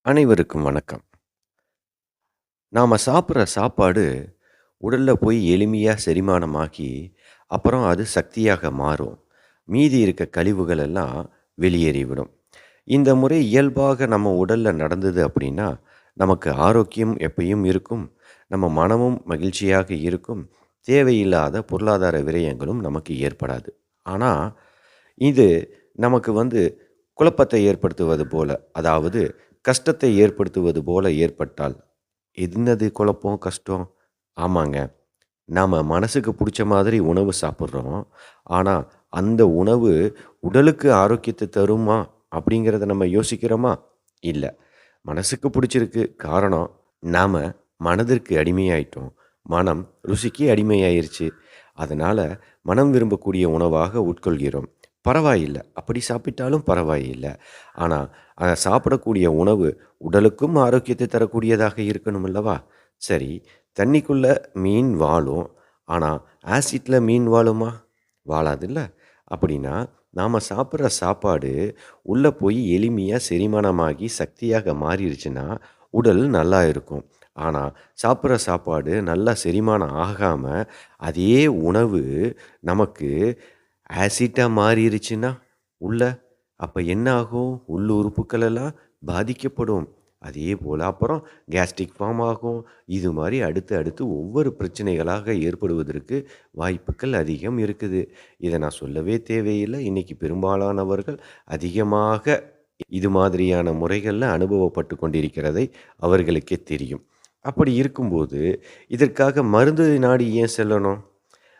அனைவருக்கும் வணக்கம். நாம சாப்பிடுற சாப்பாடு உடல்ல போய் எளிமையா செரிமானமாகி, அப்புறம் அது சக்தியாக மாறும். மீதி இருக்க கழிவுகள் எல்லாம் வெளியேறிவிடும். இந்த முறை இயல்பாக நம்ம உடல்ல நடந்தது அப்படின்னா, நமக்கு ஆரோக்கியம் எப்பயும் இருக்கும். நம்ம மனமும் மகிழ்ச்சியாக இருக்கும். தேவையில்லாத பொருளாதார விரயங்களும் நமக்கு ஏற்படாது. ஆனா, இது நமக்கு குழப்பத்தை ஏற்படுத்துவது போல, அதாவது கஷ்டத்தை ஏற்படுத்துவது போல ஏற்பட்டால் என்னது குழப்பம், கஷ்டம்? ஆமாங்க. நாம மனசுக்கு புடிச்ச மாதிரி உணவு சாப்பிடுறோம். ஆனா, அந்த உணவு உடலுக்கு ஆரோக்கியத்த தருமா? அப்படிங்கிறத நம்ம யோசிக்கிறோமா? இல்ல. மனசுக்கு புடிச்சிருக்கு. காரணம், நாம மனதிற்கு அடிமையாயிட்டோம். மனம் ருசிக்கு அடிமையாயிருச்சு. அதனால மனம் விரும்பக்கூடிய உணவாக உட்கொள்கிறோம். பரவாயில்ல. அப்படி சாப்பிட்டாலும் பரவாயில்ல. ஆனா, சாப்பிடக்கூடிய உணவு உடலுக்கும் ஆரோக்கியத்தை தரக்கூடியதாக இருக்கணும் அல்லவா? சரி, தண்ணிக்குள்ள மீன் வாழும். ஆனா, ஆசிட்ல மீன் வாழுமா? வாழாதுல்ல. அப்படின்னா, நாம சாப்பிடுற சாப்பாடு உள்ள போய் எளிமையா செரிமானமாகி சக்தியாக மாறிருச்சுன்னா, உடல் நல்லா இருக்கும். ஆனா, சாப்பிடுற சாப்பாடு நல்லா செரிமானம் ஆகாம, அதே உணவு நமக்கு ஆசிட்டா மாறிருச்சுன்னா, உள்ள அப்ப என்ன ஆகும்? உள் உறுப்புக்கள் எல்லாம் பாதிக்கப்படும். அதேபோல அப்புறம் கேஸ்ட்ரிக் ஃபார்ம் ஆகும். இது மாரி அடுத்து அடுத்து ஒவ்வொரு பிரச்சனைகளாக ஏற்படுவதற்கு வாய்ப்புக்கள் அதிகம் இருக்குது. இத நான் சொல்லவே தேவையில்ல. இன்னைக்கு பெரும்பாலானவர்கள் அதிகமாக இது மாதிரியான முறைகள்ல அனுபவப்பட்டு கொண்டிருக்கிறதை அவர்களுக்கே தெரியும். அப்படி இருக்கும்போது, இதற்காக மருந்து நாடி ஏன் செல்லணும்?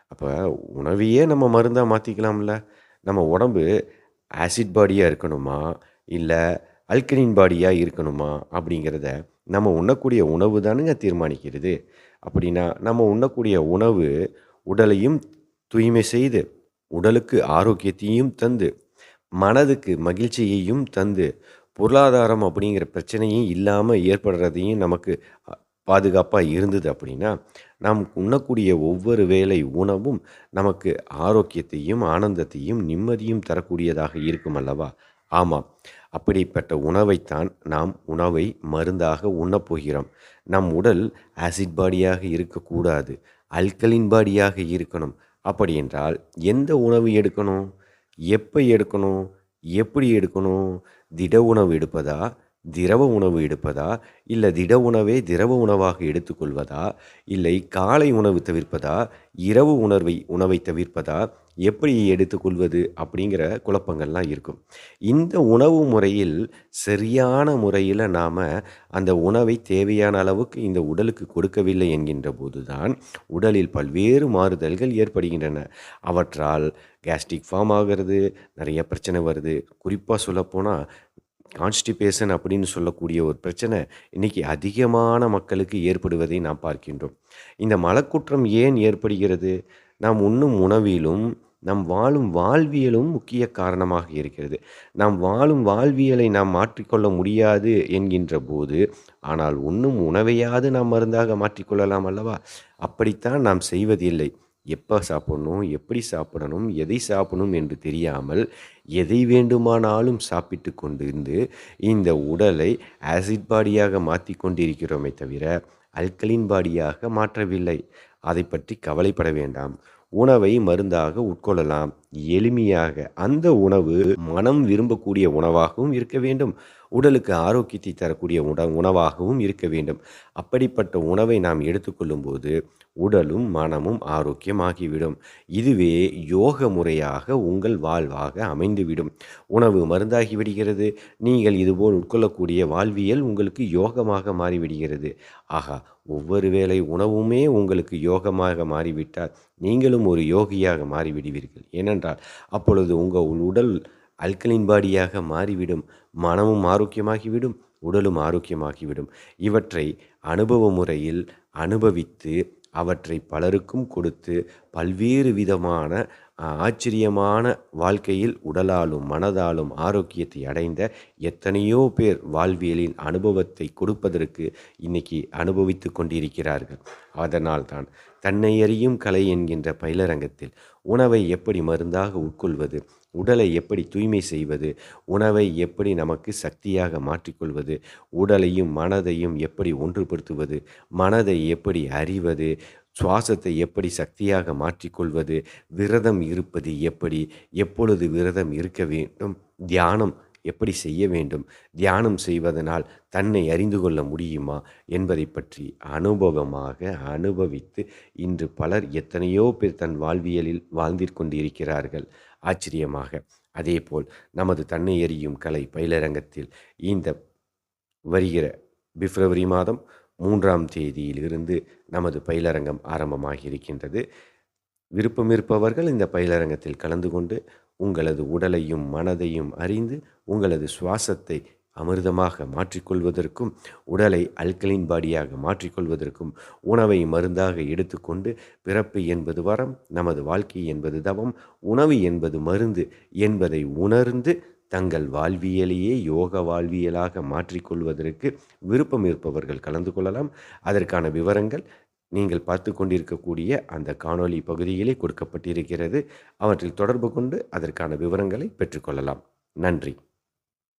அப்ப உணவையே நம்ம மருந்தா மாத்திக்கலாம்ல. நம்ம உடம்பு ஆசிட் பாடியா இருக்கணுமா? இல்ல அல்கலின் பாடியா இருக்கணுமா? அப்படிங்கிறத நம்ம உண்ணக்கூடிய உணவு தானுங்க தீர்மானிக்கிறது. அப்படின்னா, நம்ம உண்ணக்கூடிய உணவு உடலையும் தூய்மை செய்து, உடலுக்கு ஆரோக்கியத்தையும் தந்து, மனதுக்கு மகிழ்ச்சியையும் தந்து, பொருளாதாரம் அப்படிங்கிற பிரச்சனையும் இல்லாம ஏற்படுறதையும் நமக்கு அ பாதுகாப்பா இருந்தது அப்படின்னா, நாம் உண்ணக்கூடிய ஒவ்வொரு வேளை உணவும் நமக்கு ஆரோக்கியத்தையும், ஆனந்தத்தையும், நிம்மதியும் தரக்கூடியதாக இருக்கும் அல்லவா? ஆமாம். அப்படிப்பட்ட உணவைத்தான் நாம் உணவை மருந்தாக உண்ணப் போகிறோம். நம் உடல் ஆசிட் பாடியாக இருக்கக்கூடாது. அல்கலின் பாடியாக இருக்கணும். அப்படியென்றால் எந்த உணவு எடுக்கணும்? எப்ப எடுக்கணும்? எப்படி எடுக்கணும்? திட உணவு எடுப்பதா? திரவ உணவு எடுப்பதா? இல்ல திட உணவே திரவ உணவாக எடுத்துக்கொள்வதா? இல்லை காலை உணவு தவிர்ப்பதா? இரவு உணவை தவிர்ப்பதா? எப்படி எடுத்துக்கொள்வது? அப்படிங்கிற குழப்பங்கள்லாம் இருக்கும். இந்த உணவு முறையில் சரியான முறையில நாம அந்த உணவை தேவையான அளவுக்கு இந்த உடலுக்கு கொடுக்கவில்லை என்கின்ற போதுதான், உடலில் பல்வேறு மாறுதல்கள் ஏற்படுகின்றன. அவற்றால் கேஸ்ட்ரிக் ஃபார்ம் ஆகிறது, நெறைய பிரச்சனை வருது. குறிப்பா சொல்லப்போனா கான்ஸ்டிபேஷன் அப்படின்னு சொல்லக்கூடிய ஒரு பிரச்சனை இன்னைக்கு அதிகமான மக்களுக்கு ஏற்படுவதை நாம் பார்க்கின்றோம். இந்த மலக்குற்றம் ஏன் ஏற்படுகிறது? நாம் உண்ணும் உணவிலும், நம் வாழும் வாழ்வியலும் முக்கிய காரணமாக இருக்கிறது. நாம் வாழும் வாழ்வியலை நாம் மாற்றிக்கொள்ள முடியாது என்கின்ற போது, ஆனால் உண்ணும் உணவையாவது நாம் மருந்தாக மாற்றிக்கொள்ளலாம் அல்லவா? அப்படித்தான் நாம் செய்வதில்லை. எப்ப சாப்பிடணும்? எப்படி சாப்பிடணும்? எதை சாப்பிடணும் என்று தெரியாமல், எதை வேண்டுமானாலும் சாப்பிட்டு கொண்டிருந்து, இந்த உடலை ஆசிட் பாடியாக மாத்திக் கொண்டிருக்கிறோமே தவிர, அல்கலின் பாடியாக மாற்றவில்லை. அதைப் பற்றி கவலைப்பட வேண்டாம். உணவை மருந்தாக உட்கொள்ளலாம். எளிமையாக அந்த உணவு மனம் விரும்பக்கூடிய உணவாகவும் இருக்க வேண்டும். உடலுக்கு ஆரோக்கியத்தை தரக்கூடிய உணவாகவும் இருக்க வேண்டும். அப்படிப்பட்ட உணவை நாம் எடுத்துக்கொள்ளும்போது, உடலும், மனமும் ஆரோக்கியமாகிவிடும். இதுவே யோக முறையாக உங்கள் வாழ்வாக அமைந்துவிடும். உணவு மருந்தாகி விடுகிறது. நீங்கள் இதுபோல் உட்கொள்ளக்கூடிய வாழ்வியல் உங்களுக்கு யோகமாக மாறிவிடுகிறது. ஆகா! ஒவ்வொரு வேளை உணவுமே உங்களுக்கு யோகமாக மாறிவிட்டால், நீங்களும் ஒரு யோகியாக மாறிவிடுவீர்கள். ஏனென்றால், அப்பொழுது உங்கள் உடல் அல்கலின் பாடியாக மாறிவிடும். மனமும் ஆரோக்கியமாகிவிடும். உடலும் ஆரோக்கியமாகிவிடும். இவற்றை அனுபவ முறையில் அனுபவித்து, அவற்றை பலருக்கும் கொடுத்து, பல்வேறு விதமான ஆச்சரியமான வாழ்க்கையில் உடலாலும், மனதாலும் ஆரோக்கியத்தை அடைந்த எத்தனையோ பேர் வாழ்வியலின் அனுபவத்தை கொடுப்பதற்கு இன்னைக்கு அனுபவித்துக் கொண்டிருக்கிறார்கள். அதனால்தான் தன்னை அறியும் கலை என்கின்ற பயிலரங்கத்தில் உணவை எப்படி மருந்தாக உட்கொள்வது, உடலை எப்படி தூய்மை செய்வது, உணவை எப்படி நமக்கு சக்தியாக மாற்றிக்கொள்வது, உடலையும் மனதையும் எப்படி ஒன்றுபடுத்துவது, மனதை எப்படி அறிவது, சுவாசத்தை எப்படி சக்தியாக மாற்றிக்கொள்வது, விரதம் இருப்பது எப்படி, எப்பொழுது விரதம் இருக்க வேண்டும், தியானம் எப்படி செய்ய வேண்டும், தியானம் செய்வதனால் தன்னை அறிந்து கொள்ள முடியுமா என்பதை பற்றி அனுபவமாக அனுபவித்து இன்று பலர் எத்தனையோ பேர் தன் வாழ்வியலில் வாழ்ந்திற் கொண்டிருக்கிறார்கள் ஆச்சரியமாக. அதேபோல் நமது தன்னை அறியும் கலை பயிலரங்கத்தில் இந்த வருகிற பிப்ரவரி மாதம் 3ஆம் தேதியிலிருந்து நமது பயிலரங்கம் ஆரம்பமாகி இருக்கின்றது. விருப்பமிருப்பவர்கள் இந்த பயிலரங்கத்தில் கலந்து கொண்டு உங்களது உடலையும் மனதையும் அறிந்து உங்களது சுவாசத்தை அமிர்தமாக மாற்றிக்கொள்வதற்கும் உடலை அல்கலின் பாடியாக மாற்றிக்கொள்வதற்கும் உணவை மருந்தாக எடுத்துக்கொண்டு பிறப்பு என்பது வரம், நமது வாழ்க்கை என்பது தவம், உணவு என்பது மருந்து என்பதை உணர்ந்து தங்கள் வாழ்வியலையே யோக வாழ்வியலாக மாற்றிக்கொள்வதற்கு விருப்பம் இருப்பவர்கள் கலந்து கொள்ளலாம். அதற்கான விவரங்கள் நீங்கள் பார்த்து கொண்டிருக்கக்கூடிய அந்த காணொளி பகுதியிலே கொடுக்கப்பட்டிருக்கிறது. அவற்றில் தொடர்பு கொண்டு அதற்கான விவரங்களை பெற்றுக்கொள்ளலாம். நன்றி.